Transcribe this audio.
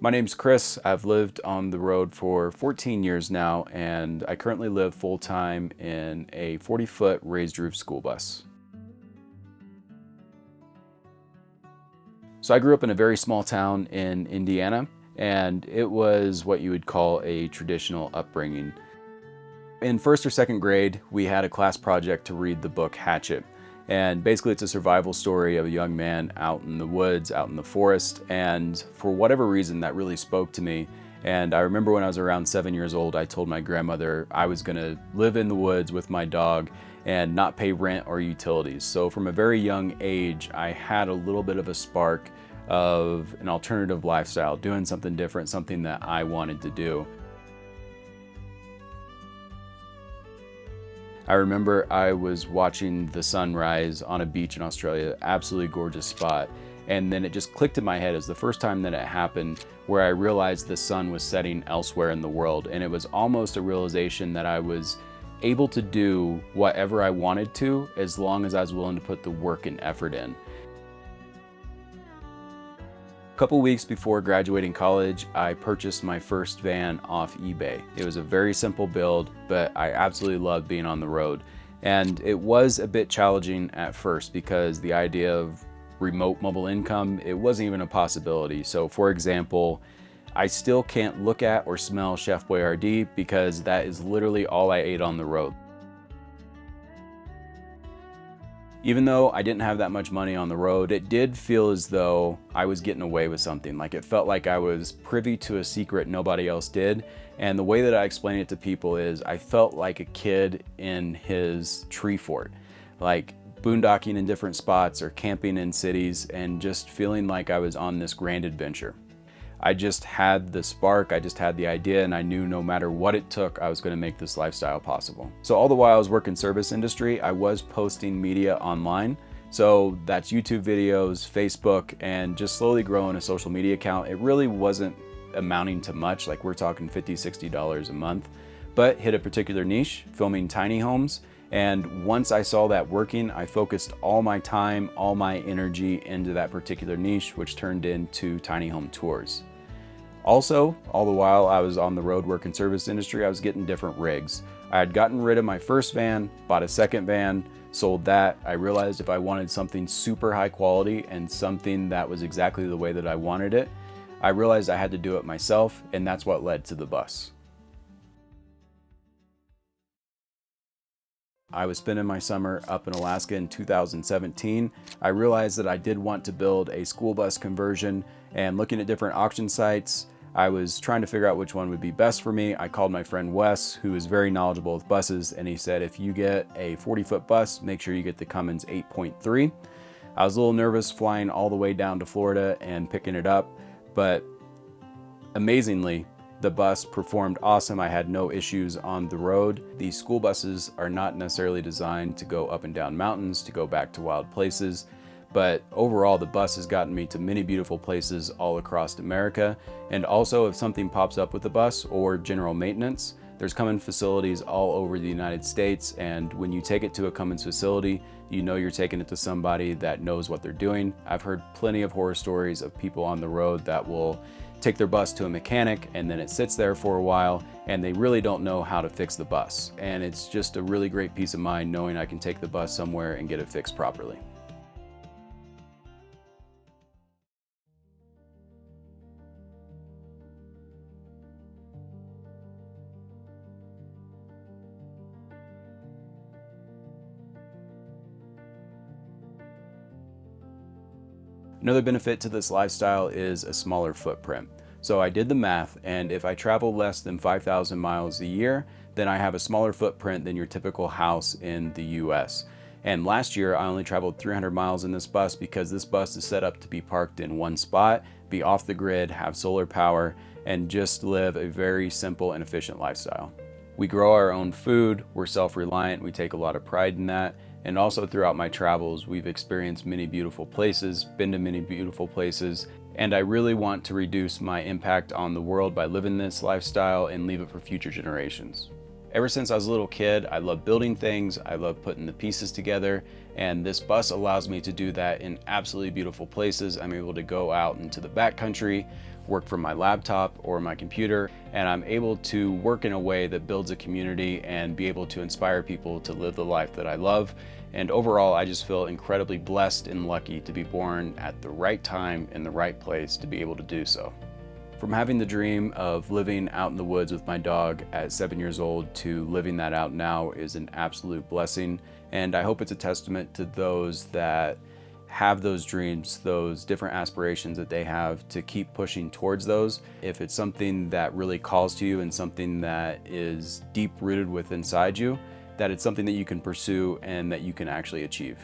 My name's Chris. I've lived on the road for 14 years now, and I currently live full-time in a 40-foot raised roof school bus. So I grew up in a very small town in Indiana, and it was what you would call a traditional upbringing. In first or second grade, we had a class project to read the book Hatchet. And basically it's a survival story of a young man out in the woods, out in the forest, and for whatever reason that really spoke to me. And I remember when I was around 7 years old, I told my grandmother I was gonna live in the woods with my dog and not pay rent or utilities. So from a very young age, I had a little bit of a spark of an alternative lifestyle, doing something different, something that I wanted to do. I remember I was watching the sunrise on a beach in Australia, absolutely gorgeous spot. And then it just clicked in my head. It was the first time that it happened where I realized the sun was setting elsewhere in the world. And it was almost a realization that I was able to do whatever I wanted to as long as I was willing to put the work and effort in. A couple weeks before graduating college, I purchased my first van off eBay. It was a very simple build, but I absolutely loved being on the road. And it was a bit challenging at first because the idea of remote mobile income, it wasn't even a possibility. So for example, I still can't look at or smell Chef Boyardee because that is literally all I ate on the road. Even though I didn't have that much money on the road, it did feel as though I was getting away with something. Like it felt like I was privy to a secret nobody else did. And the way that I explain it to people is I felt like a kid in his tree fort, like boondocking in different spots or camping in cities and just feeling like I was on this grand adventure. I just had the spark, I just had the idea, and I knew no matter what it took, I was going to make this lifestyle possible. So all the while I was working service industry, I was posting media online. So that's YouTube videos, Facebook, and just slowly growing a social media account. It really wasn't amounting to much, like we're talking $50, $60 a month, but hit a particular niche, filming tiny homes. And once I saw that working, I focused all my time, all my energy into that particular niche, which turned into tiny home tours. Also, all the while I was on the road working service industry, I was getting different rigs. I had gotten rid of my first van, bought a second van, sold that. I realized if I wanted something super high quality and something that was exactly the way that I wanted it, I realized I had to do it myself, and that's what led to the bus. I was spending my summer up in Alaska in 2017. I realized that I did want to build a school bus conversion, and looking at different auction sites, I was trying to figure out which one would be best for me. I called my friend Wes, who is very knowledgeable with buses, and he said, if you get a 40-foot bus, make sure you get the Cummins 8.3. I was a little nervous flying all the way down to Florida and picking it up, but amazingly, the bus performed awesome. I had no issues on the road. These school buses are not necessarily designed to go up and down mountains, to go back to wild places, but overall the bus has gotten me to many beautiful places all across America. And also if something pops up with the bus or general maintenance, there's Cummins facilities all over the United States, and when you take it to a Cummins facility, you know you're taking it to somebody that knows what they're doing. I've heard plenty of horror stories of people on the road that will take their bus to a mechanic and then it sits there for a while and they really don't know how to fix the bus. And it's just a really great peace of mind knowing I can take the bus somewhere and get it fixed properly. Another benefit to this lifestyle is a smaller footprint. So I did the math, and if I travel less than 5,000 miles a year, then I have a smaller footprint than your typical house in the US. And last year I only traveled 300 miles in this bus because this bus is set up to be parked in one spot, be off the grid, have solar power, and just live a very simple and efficient lifestyle. We grow our own food, we're self-reliant, we take a lot of pride in that. And also throughout my travels, we've experienced many beautiful places, been to many beautiful places, and I really want to reduce my impact on the world by living this lifestyle and leave it for future generations. Ever since I was a little kid, I love building things, I love putting the pieces together, and this bus allows me to do that in absolutely beautiful places. I'm able to go out into the backcountry, work from my laptop or my computer, and I'm able to work in a way that builds a community and be able to inspire people to live the life that I love. And overall, I just feel incredibly blessed and lucky to be born at the right time in the right place to be able to do so. From having the dream of living out in the woods with my dog at 7 years old to living that out now is an absolute blessing. And I hope it's a testament to those that have those dreams, those different aspirations that they have, to keep pushing towards those. If it's something that really calls to you and something that is deep rooted within inside you, that it's something that you can pursue and that you can actually achieve.